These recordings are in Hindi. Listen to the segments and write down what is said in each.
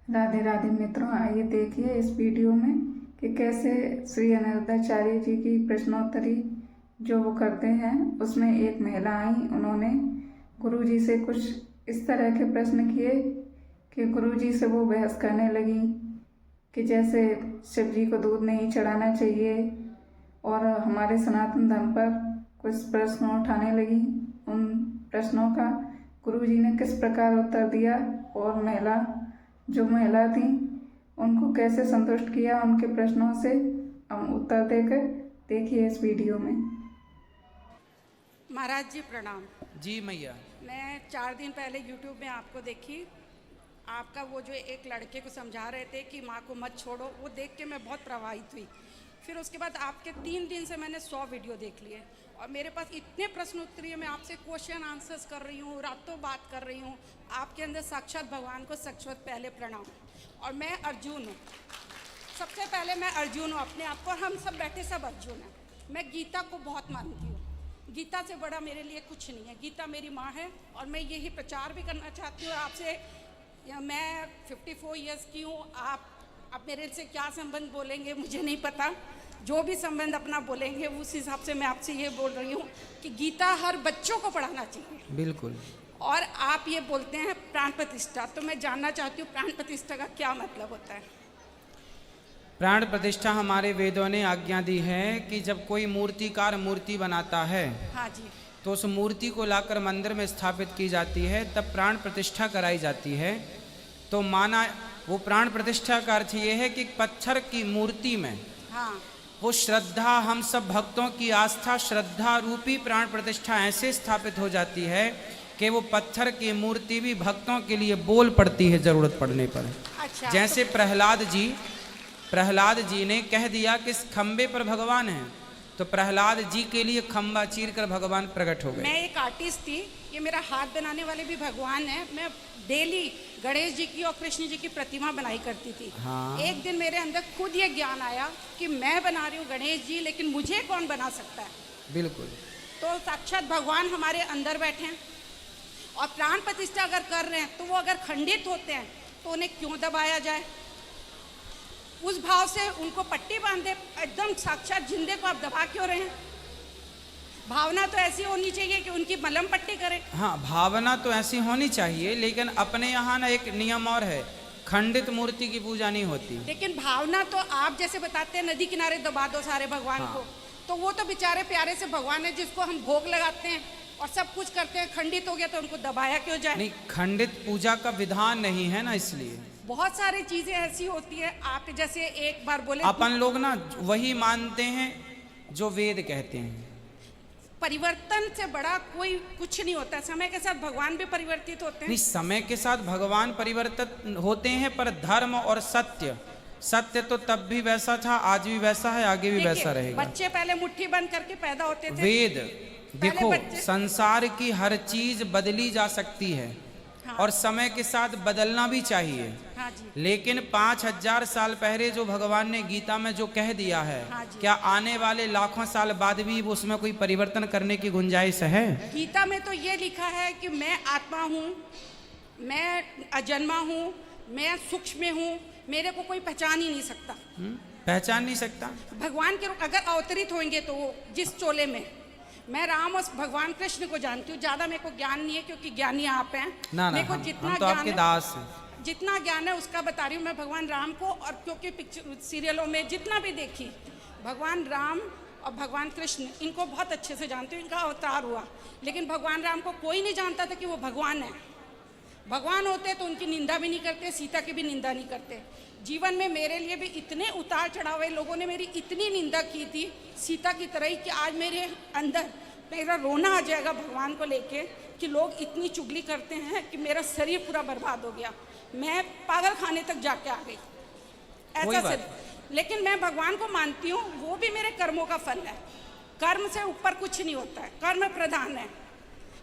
राधे राधे मित्रों, आइए देखिए इस वीडियो में कि कैसे श्री अनिरुद्धाचार्य जी की प्रश्नोत्तरी जो वो करते हैं उसमें एक महिला आई, उन्होंने गुरु जी से कुछ इस तरह के प्रश्न किए कि गुरु जी से वो बहस करने लगी कि जैसे शिव जी को दूध नहीं चढ़ाना चाहिए और हमारे सनातन धर्म पर कुछ प्रश्न उठाने लगी। उन प्रश्नों का गुरु जी ने किस प्रकार उत्तर दिया और जो महिला थी उनको कैसे संतुष्ट किया उनके प्रश्नों से, हम उत्तर देकर देखिए इस वीडियो में। महाराज जी प्रणाम। जी मैया। मैं 4 दिन पहले YouTube में आपको देखी, आपका वो जो एक लड़के को समझा रहे थे कि माँ को मत छोड़ो, वो देख के मैं बहुत प्रभावित हुई। फिर उसके बाद आपके 3 दिन से मैंने 100 वीडियो देख लिए और मेरे पास इतने प्रश्न उत्तर है। मैं आपसे क्वेश्चन आंसर्स कर रही हूँ, रातों बात कर रही हूँ। आपके अंदर साक्षात भगवान को सचवत पहले प्रणाम। और मैं अर्जुन हूँ, सबसे पहले मैं अर्जुन हूँ अपने आप को, और हम सब बैठे सब अर्जुन हैं। मैं गीता को बहुत मानती हूँ, गीता से बड़ा मेरे लिए कुछ नहीं है। गीता मेरी माँ है और मैं यही प्रचार भी करना चाहती हूँ आपसे। मैं 54 इयर्स की हूँ। आप मेरे से क्या संबंध बोलेंगे मुझे नहीं पता, जो भी संबंध अपना बोलेंगे उस हिसाब से मैं आपसे ये बोल रही हूँ कि गीता हर बच्चों को पढ़ाना चाहिए। बिल्कुल। और आप ये बोलते हैं प्राण प्रतिष्ठा, तो मैं जानना चाहती हूँ प्राण प्रतिष्ठा का क्या मतलब होता है। प्राण प्रतिष्ठा हमारे वेदों ने आज्ञा दी है कि जब कोई मूर्तिकार मूर्ति बनाता है, हाँ जी, तो उस मूर्ति को लाकर मंदिर में स्थापित की जाती है, तब प्राण प्रतिष्ठा कराई जाती है। तो माना वो प्राण प्रतिष्ठा का अर्थ ये है कि पत्थर की मूर्ति में हाँ, वो श्रद्धा, हम सब भक्तों की आस्था श्रद्धा रूपी प्राण प्रतिष्ठा ऐसे स्थापित हो जाती है कि वो पत्थर की मूर्ति भी भक्तों के लिए बोल पड़ती है जरूरत पड़ने पर। अच्छा, जैसे प्रहलाद जी ने कह दिया कि इस खंबे पर भगवान है, तो प्रहलाद जी के लिए खंबा चीर कर भगवान प्रकट हो गए। मैं एक आर्टिस्ट थी, ये मेरा हाथ बनाने वाले भी भगवान है। मैं डेली गणेश जी की और कृष्ण जी की प्रतिमा बनाई करती थी। हाँ। एक दिन मेरे अंदर खुद ये ज्ञान आया कि मैं बना रही हूँ गणेश जी, लेकिन मुझे कौन बना सकता है। बिल्कुल। तो साक्षात भगवान हमारे अंदर बैठे हैं और प्राण प्रतिष्ठा अगर कर रहे हैं तो वो अगर खंडित होते हैं तो उन्हें क्यों दबाया जाए। उस भाव से उनको पट्टी बांधे, एकदम साक्षात जिंदे को आप दबा क्यों रहे हैं। भावना तो ऐसी होनी चाहिए कि उनकी मलहम पट्टी करें। हाँ, भावना तो ऐसी होनी चाहिए, लेकिन अपने यहाँ ना एक नियम और है, खंडित मूर्ति की पूजा नहीं होती। लेकिन भावना तो आप जैसे बताते हैं नदी किनारे दबा दो सारे भगवान हाँ। को, तो वो तो बेचारे प्यारे से भगवान है जिसको हम भोग लगाते हैं और सब कुछ करते हैं। खंडित हो गया तो उनको दबाया क्यों जाए। नहीं, खंडित पूजा का विधान नहीं है ना, इसलिए बहुत सारी चीजें ऐसी होती है। आप जैसे एक बार बोले अपन लोग ना वही मानते हैं जो वेद कहते हैं। परिवर्तन से बड़ा कोई कुछ नहीं होता। समय के साथ भगवान भी परिवर्तित होते हैं। नहीं, समय के साथ भगवान परिवर्तित होते हैं, पर धर्म और सत्य तो तब भी वैसा था, आज भी वैसा है, आगे भी वैसा रहेगा। बच्चे पहले मुट्ठी बंद करके पैदा होते थे। वेद देखो, संसार की हर चीज बदली जा सकती है। हाँ। और समय के साथ बदलना भी चाहिए। हाँ जी। लेकिन 5000 साल पहले जो भगवान ने गीता में जो कह दिया है, हाँ, क्या आने वाले लाखों साल बाद भी उसमें कोई परिवर्तन करने की गुंजाइश है? गीता में तो ये लिखा है कि मैं आत्मा हूँ, मैं अजन्मा हूँ, मैं सूक्ष्म हूँ, मेरे को कोई पहचान ही नहीं सकता। पहचान नहीं सकता। भगवान के अगर अवतरित होंगे तो वो जिस चोले में, मैं राम और भगवान कृष्ण को जानती हूँ। ज्यादा मेरे को ज्ञान नहीं है क्योंकि ज्ञानी आप हैं। ना, मेरे को हम जितना तो आपके दास हैं। जितना ज्ञान है उसका बता रही हूँ मैं भगवान राम को। और क्योंकि पिक्चर सीरियलों में जितना भी देखी, भगवान राम और भगवान कृष्ण इनको बहुत अच्छे से जानती हूँ। इनका अवतार हुआ, लेकिन भगवान राम को कोई नहीं जानता था कि वो भगवान है। भगवान होते तो उनकी निंदा भी नहीं करते, सीता की भी निंदा नहीं करते। जीवन में मेरे लिए भी इतने उतार चढ़ाव है, लोगों ने मेरी इतनी निंदा की थी सीता की तरह ही कि आज मेरे अंदर मेरा रोना आ जाएगा भगवान को लेके कि लोग इतनी चुगली करते हैं कि मेरा शरीर पूरा बर्बाद हो गया। मैं पागल खाने तक जाके आ गई ऐसा से। लेकिन मैं भगवान को मानती हूँ, वो भी मेरे कर्मों का फल है। कर्म से ऊपर कुछ नहीं होता है, कर्म प्रधान है।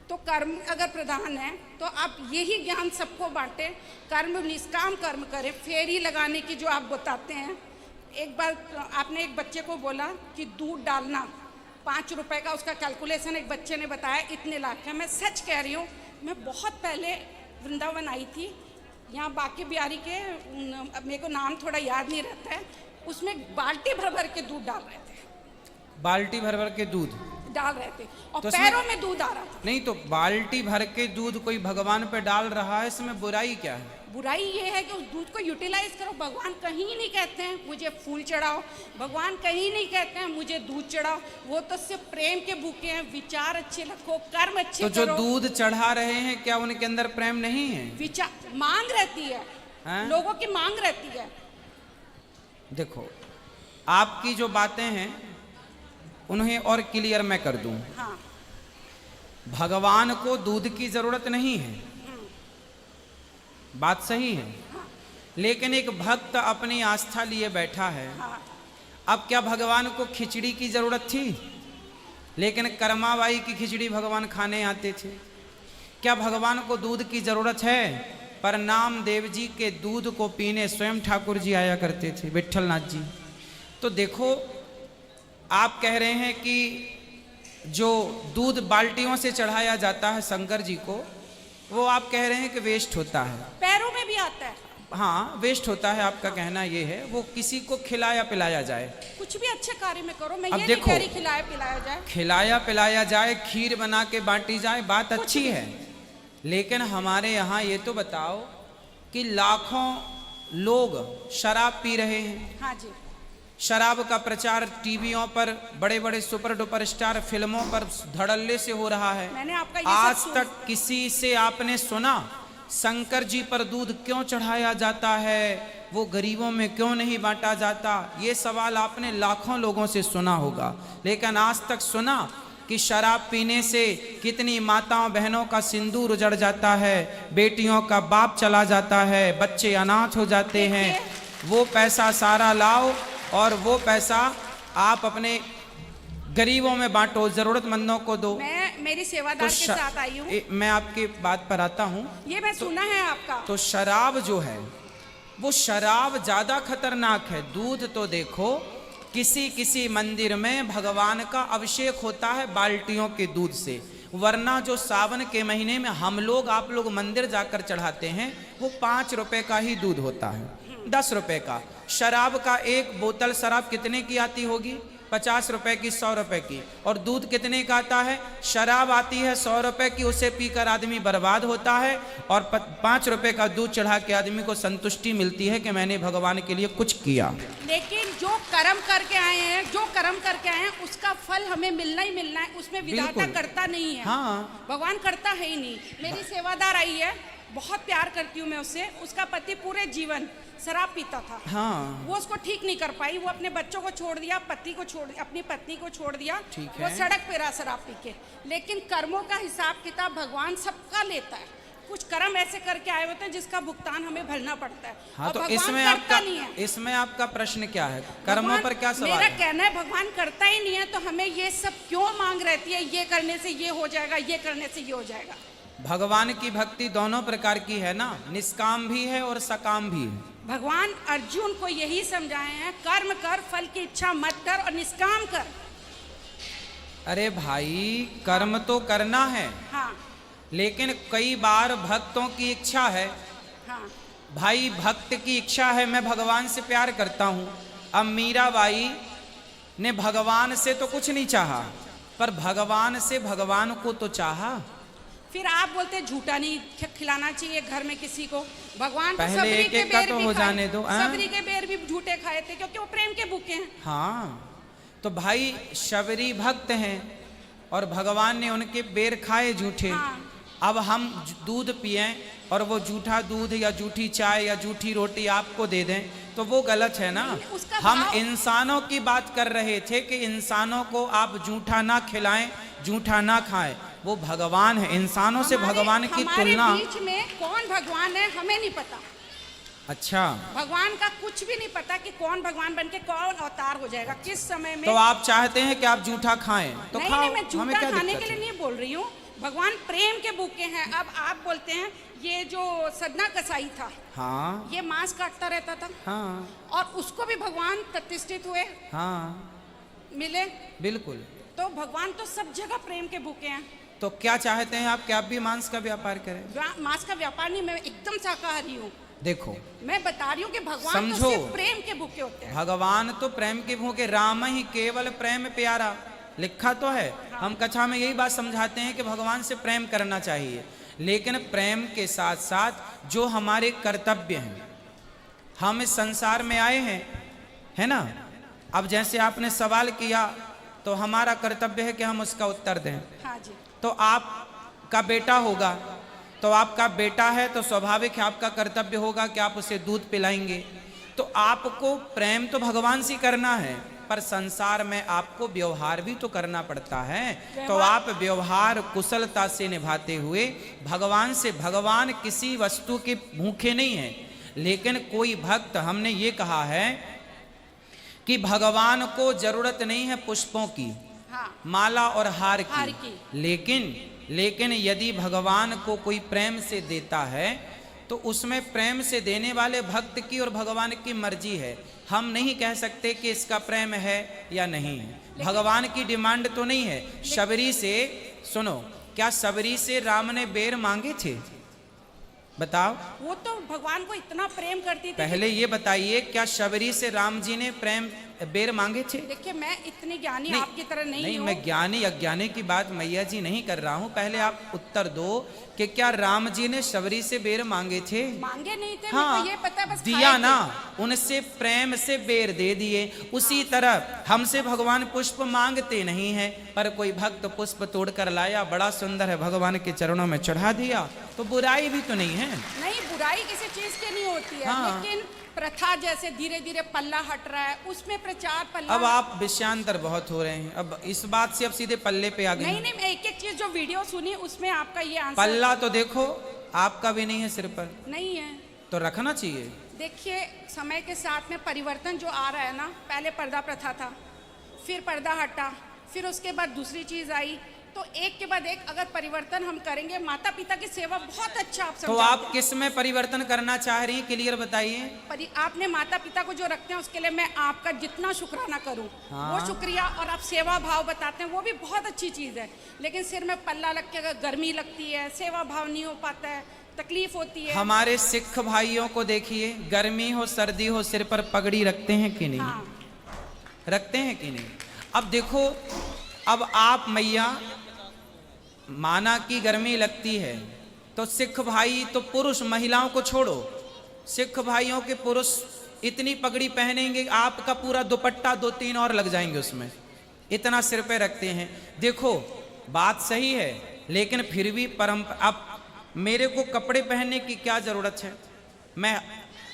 तो कर्म अगर प्रधान है तो आप यही ज्ञान सबको बांटे, कर्म निष्काम कर्म करें। फेरी लगाने की जो आप बताते हैं, एक बार आपने एक बच्चे को बोला कि दूध डालना 5 रुपए का, उसका कैलकुलेशन एक बच्चे ने बताया इतने लाख है। मैं सच कह रही हूँ, मैं बहुत पहले वृंदावन आई थी, यहाँ बाकी बिहारी के मेरे को नाम थोड़ा याद नहीं रहता है, उसमें बाल्टी भर भर के दूध डाल रहे थे, बाल्टी भर भर के दूध डाल रहे थे और तो पैरों में दूध आ रहा था। नहीं तो बाल्टी भर के दूध कोई भगवान पे डाल रहा है, इसमें बुराई क्या है? बुराई ये है कि उस दूध को यूटिलाइज करो। भगवान कहीं नहीं कहते हैं मुझे फूल चढ़ाओ, भगवान कहीं नहीं कहते हैं मुझे दूध चढ़ाओ, वो तो सिर्फ प्रेम के भूखे हैं। विचार अच्छे रखो, कर्म अच्छे तो जो करो। दूध चढ़ा रहे हैं क्या उनके अंदर प्रेम नहीं है? विचार मांग रहती है, लोगों की मांग रहती है। देखो आपकी जो बातें हैं उन्हें और क्लियर मैं कर दूं। हाँ। भगवान को दूध की जरूरत नहीं है, बात सही है, लेकिन एक भक्त अपनी आस्था लिए बैठा है। हाँ। अब क्या भगवान को खिचड़ी की जरूरत थी? लेकिन कर्माबाई की खिचड़ी भगवान खाने आते थे। क्या भगवान को दूध की जरूरत है? पर नामदेव जी के दूध को पीने स्वयं ठाकुर जी आया करते थे, विठलनाथ जी। तो देखो आप कह रहे हैं कि जो दूध बाल्टियों से चढ़ाया जाता है शंकर जी को, वो आप कह रहे हैं कि वेस्ट होता है, पैरों में भी आता है। हाँ वेस्ट होता है, आपका कहना ये है। वो किसी को खिलाया पिलाया जाए, कुछ भी अच्छे कार्य में करो। मैं अब ये नहीं देखो, कह रही खिलाया पिलाया जाए, खिलाया पिलाया जाए, खीर बना के बांटी जाए, बात अच्छी है। लेकिन हमारे यहाँ ये तो बताओ कि लाखों लोग शराब पी रहे हैं। हाँ जी। शराब का प्रचार टीवियों पर, बड़े बड़े सुपर डुपर स्टार फिल्मों पर धड़ल्ले से हो रहा है। मैंने आपका ये आज सब तक किसी से आपने सुना शंकर जी पर दूध क्यों चढ़ाया जाता है, वो गरीबों में क्यों नहीं बांटा जाता? ये सवाल आपने लाखों लोगों से सुना होगा, लेकिन आज तक सुना कि शराब पीने से कितनी माताओं बहनों का सिंदूर उजड़ जाता है, बेटियों का बाप चला जाता है, बच्चे अनाथ हो जाते हैं। वो पैसा सारा लाओ और वो पैसा आप अपने गरीबों में बांटो, जरूरतमंदों को दो। मैं मेरी सेवादार के साथ आई हूँ। मैं आपकी बात पर आता हूँ। ये मैं सुना है आपका। तो शराब जो है वो शराब ज्यादा खतरनाक है। दूध तो देखो किसी किसी मंदिर में भगवान का अभिषेक होता है बाल्टियों के दूध से, वरना जो सावन के महीने में हम लोग आप लोग मंदिर जाकर चढ़ाते हैं वो 5 रुपए का ही दूध होता है, 10 रुपए का। शराब का एक बोतल शराब कितने की आती होगी? 50 रुपए की, 100 रुपए की। और दूध कितने का आता है? शराब आती है 100 रुपए की, उसे पीकर आदमी बर्बाद होता है, और 5 रुपए का दूध चढ़ा के आदमी को संतुष्टि मिलती है कि मैंने भगवान के लिए कुछ किया। लेकिन जो कर्म करके आए हैं, जो कर्म करके आए हैं, उसका फल हमें मिलना ही मिलना है। उसमें विधाता करता नहीं है। हाँ। भगवान करता है ही नहीं। मेरी सेवादार आई है, बहुत प्यार करती हूँ मैं उससे। उसका पति पूरे जीवन शराब पीता था। हाँ। वो उसको ठीक नहीं कर पाई। वो अपने बच्चों को छोड़ दिया, पति को छोड़ दिया, अपनी पत्नी को छोड़ दिया। ठीक वो है। सड़क पे रहा शराब पी के। लेकिन कर्मों का हिसाब किताब भगवान सबका लेता है। कुछ कर्म ऐसे करके आए होते हैं जिसका भुगतान हमें भरना पड़ता है। हाँ, और तो भगवान इसमें करता आपका नहीं है। इसमें आपका प्रश्न क्या है? कर्मों भगवान- पर क्या सवाल मेरा है? कहना है भगवान करता ही नहीं है, तो हमें ये सब क्यों मांग रहती है? ये करने से ये हो जाएगा, ये करने से ये हो जाएगा। भगवान की भक्ति दोनों प्रकार की है ना, निष्काम भी है और सकाम भी है। भगवान अर्जुन को यही समझाए हैं, कर्म कर, फल की इच्छा मत कर और निष्काम कर। अरे भाई कर्म तो करना है, हाँ लेकिन कई बार भक्तों की इच्छा है। हाँ। भाई भक्त की इच्छा है मैं भगवान से प्यार करता हूँ। अब मीराबाई ने भगवान से तो कुछ नहीं चाहा, पर भगवान से भगवान को तो चाहा। फिर आप बोलते झूठा नहीं खिलाना चाहिए घर में किसी को। भगवान पहले सबरी एक के एक का बेर तो भी हो खाए। जाने दो, हाँ? सबरी के बेर भी झूठे खाए थे क्योंकि वो प्रेम के भूखे हैं। हाँ, तो भाई शबरी भक्त हैं और भगवान ने उनके बेर खाए झूठे। हाँ। अब हम दूध पिए और वो झूठा दूध या झूठी चाय या झूठी रोटी आपको दे दें तो वो गलत है ना। नहीं, उसका हम भाव- इंसानों की बात कर रहे थे कि इंसानों को आप झूठा ना खिलाएं, झूठा ना खाएं। वो भगवान है, इंसानों से भगवान की तुलना। हमारे बीच में कौन भगवान है हमें नहीं पता। अच्छा, भगवान का कुछ भी नहीं पता कि कौन भगवान बनके कौन अवतार हो जाएगा किस समय में। तो आप चाहते हैं कि आप झूठा खाएं तो नहीं, खाओ, नहीं, मैं हमें झूठा क्या खाने दिक्कत के लिए है? नहीं बोल रही हूँ। भगवान प्रेम के भूखे हैं। अब आप बोलते हैं ये जो सदना कसाई था, हाँ ये मांस काटता रहता था, हाँ और उसको भी भगवान प्रतिष्ठित हुए, हाँ मिले। बिल्कुल। तो भगवान तो सब जगह प्रेम के भूखे हैं। तो क्या चाहते हैं आप कि आप भी मांस का व्यापार करें? मांस का व्यापार नहीं, मैं एकदम शाकाहारी हूँ। देखो मैं बता रही हूँ कि भगवान तो समझो। सिर्फ प्रेम के भूखे होते हैं। भगवान तो प्रेम के भूखे, राम ही केवल प्रेम प्यारा, लिखा तो है। हम कथा में यही बात समझाते हैं कि भगवान से प्रेम करना चाहिए, लेकिन प्रेम के साथ साथ जो हमारे कर्तव्य हैं, हम इस संसार में आए हैं, है ना। अब जैसे आपने सवाल किया तो हमारा कर्तव्य है कि हम उसका उत्तर दें। हाँ जी। तो आपका बेटा होगा, तो आपका बेटा है तो स्वाभाविक है आपका कर्तव्य होगा कि आप उसे दूध पिलाएंगे। तो आपको प्रेम तो भगवान से करना है, पर संसार में आपको व्यवहार भी तो करना पड़ता है। तो आप व्यवहार कुशलता से निभाते हुए भगवान से, भगवान किसी वस्तु के भूखे नहीं है, लेकिन कोई भक्त, हमने ये कहा है कि भगवान को जरूरत नहीं है पुष्पों की, हाँ। माला और हार हार की। की। लेकिन यदि भगवान को कोई प्रेम से देता है तो उसमें प्रेम से देने वाले भक्त की और भगवान की मर्जी है। हम नहीं कह सकते कि इसका प्रेम है या नहीं है। भगवान की डिमांड तो नहीं है। शबरी से, सुनो, क्या शबरी से राम ने बेर मांगे थे? बताओ। वो तो भगवान को इतना प्रेम करती थी। पहले ये बताइए, क्या शबरी से राम जी ने प्रेम बेर मांगे थे? देखिए, मैं इतनी ज्ञानी आपकी तरह नहीं हूँ। मैं ज्ञानी अज्ञानी की बात मैया जी नहीं कर रहा हूँ। पहले आप उत्तर दो कि क्या राम जी ने शबरी से बेर मांगे थे? मांगे नहीं थे। हाँ, मेरे को ये पता है, बस दिया खाए ना, थे। उनसे प्रेम से बेर दे दिए। उसी तरह हमसे भगवान पुष्प मांगते नहीं है, पर कोई भक्त पुष्प तोड़कर लाया, बड़ा सुंदर है, भगवान के चरणों में चढ़ा दिया, तो बुराई भी तो नहीं है। नहीं, बुराई किसी चीज की नहीं होती है। हाँ। लेकिन प्रथा जैसे धीरे धीरे पल्ला हट रहा है, उसमें प्रचार पल्ला। अब आप विषयांतर बहुत हो रहे हैं। अब इस बात से अब सीधे पल्ले पे आ गए। नहीं, मैं एक एक चीज जो वीडियो सुनी उसमें आपका ये आंसर। पल्ला तो देखो आपका भी नहीं है सिर पर, नहीं है तो रखना चाहिए। देखिए, समय के साथ में परिवर्तन जो आ रहा है ना, पहले पर्दा प्रथा था, फिर पर्दा हटा, फिर उसके बाद दूसरी चीज आई, तो एक के बाद एक अगर परिवर्तन हम करेंगे, माता पिता की सेवा बहुत अच्छा आप तो समझाते आप हैं। किस में परिवर्तन करना चाह रही हैं, क्लियर बताइए। आपने माता पिता को जो रखते हैं उसके लिए मैं आपका जितना शुक्राना करूं, हाँ। वो शुक्रिया। और आप सेवा भाव बताते हैं, वो भी बहुत अच्छी चीज है। लेकिन सिर में पल्ला लग के अगर गर्मी लगती है, सेवा भाव नहीं हो पाता है, तकलीफ होती है। हमारे सिख भाइयों को देखिए, गर्मी हो सर्दी हो सिर पर पगड़ी रखते हैं कि नहीं? हाँ। रखते हैं कि नहीं? अब देखो, अब आप मैया माना की गर्मी लगती है, तो सिख भाई तो पुरुष, महिलाओं को छोड़ो, सिख भाइयों के पुरुष इतनी पगड़ी पहनेंगे, आपका पूरा दुपट्टा 2-3 और लग जाएंगे उसमें, इतना सिर पे रखते हैं। देखो बात सही है, लेकिन फिर भी परंपरा। अब मेरे को कपड़े पहनने की क्या जरूरत है? मैं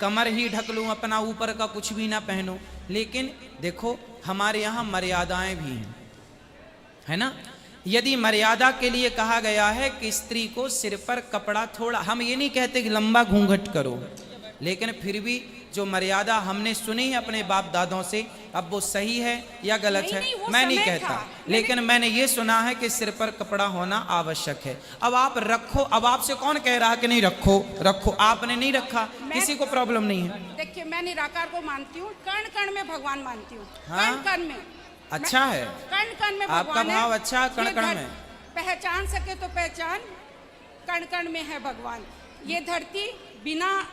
कमर ही ढक लूं अपना, ऊपर का कुछ भी ना पहनूं। लेकिन देखो, हमारे यहाँ मर्यादाएं भी हैं, है ना। यदि मर्यादा के लिए कहा गया है कि स्त्री को सिर पर कपड़ा थोड़ा, हम ये नहीं कहते कि लंबा घूंघट करो, लेकिन फिर भी जो मर्यादा हमने सुनी है अपने बाप दादों से, अब वो सही है या गलत है मैं नहीं कहता, लेकिन मैंने ये सुना है कि सिर पर कपड़ा होना आवश्यक है। अब आप रखो, अब आपसे कौन कह रहा कि नहीं रखो? रखो, आपने नहीं रखा, किसी को प्रॉब्लम नहीं है। देखिए, मैं निराकार को मानती हूँ, कण कण में भगवान मानती हूँ। हाँ? कण कण में अच्छा है, कण कण में आपका भगवान है। भाव अच्छा, कण ये कण धर- में पहचान सके तो पहचान, कण कण में है भगवान। ये धरती बिना,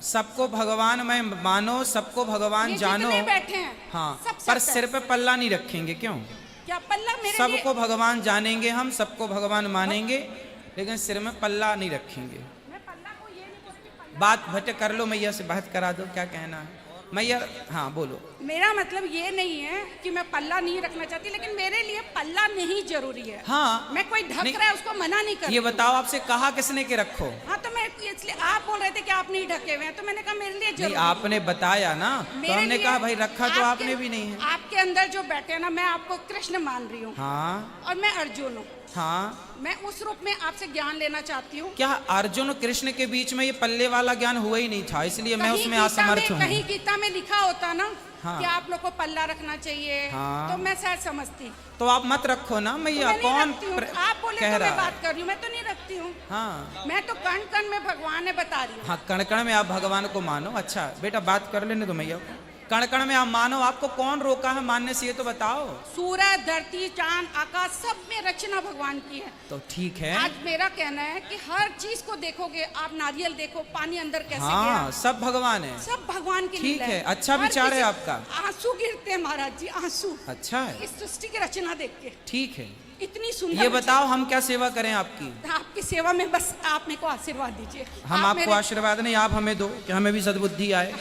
सबको भगवान में मानो, सबको भगवान ये जानो। जितने बैठे हैं, हाँ, सब पर सत्य सिर है। पे पल्ला नहीं रखेंगे, क्यों? क्या पल्ला मेरे सबको लिए? भगवान जानेंगे, हम सबको भगवान मानेंगे, लेकिन सिर में पल्ला नहीं रखेंगे। मैं पल्ला को ये नहीं बोलती, पल्ला बात भट कर लो, मैया से बात करा दो, क्या कहना है मैया? हाँ बोलो। मेरा मतलब ये नहीं है कि मैं पल्ला नहीं रखना चाहती, लेकिन मेरे लिए पल्ला नहीं जरूरी है। हाँ, मैं कोई ढक नहीं, रहा है उसको मना नहीं कर। ये बताओ, आपसे कहा किसने कि रखो? हाँ, तो मैं इसलिए, आप बोल रहे थे कि आप नहीं ढके हुए हैं, तो मैंने कहा मेरे लिए नहीं, जरूरी आपने बताया ना, तो मेरे हमने लिए कहा भाई रखा तो आपके- आपने भी नहीं है। आपके अंदर जो बैठे हैं ना, मैं आपको कृष्ण मान रही हूँ। हाँ और मैं अर्जुन हूँ। हाँ, मैं उस रूप में आपसे ज्ञान लेना चाहती हूँ। क्या अर्जुन कृष्ण के बीच में ये पल्ले वाला ज्ञान हुआ ही नहीं था, इसलिए मैं कहीं उसमें गीता असमर्थ में- हूँ। कहीं गीता में लिखा होता ना, हाँ। कि आप लोग को पल्ला रखना चाहिए, हाँ। तो मैं शायद समझती। तो आप मत रखो ना तो मैया, मैं नहीं कौन रखती हूँ। आप बोले कह तो मैं रहा बात है? कर रही हूँ, मैं तो नहीं रखती हूँ। हाँ मैं तो कण कण में भगवान है बता रही हूँ। हाँ, कण कण में आप भगवान को मानो। अच्छा बेटा, बात कर लेने दो मैया को। कण कण में आप मानो, आपको कौन रोका है मानने से, ये तो बताओ। सूरज, धरती, चांद, आकाश, सब में रचना भगवान की है। तो ठीक है, आज मेरा कहना है कि हर चीज को देखोगे आप, नारियल देखो, पानी अंदर कैसे हाँ गया, सब भगवान है। सब भगवान की ठीक लीला है, अच्छा हर विचार है किसी- आपका। आंसू गिरते हैं महाराज जी, आंसू अच्छा है, इस सृष्टि की रचना देख के। ठीक है। इतनी सुंदर। ये बताओ हम क्या सेवा करें आपकी? आपकी सेवा में बस आप मेरे को आशीर्वाद दीजिए। हम आप आपको मेरे- आशीर्वाद नहीं, आप हमें दो कि हमें भी सद्बुद्धि आए।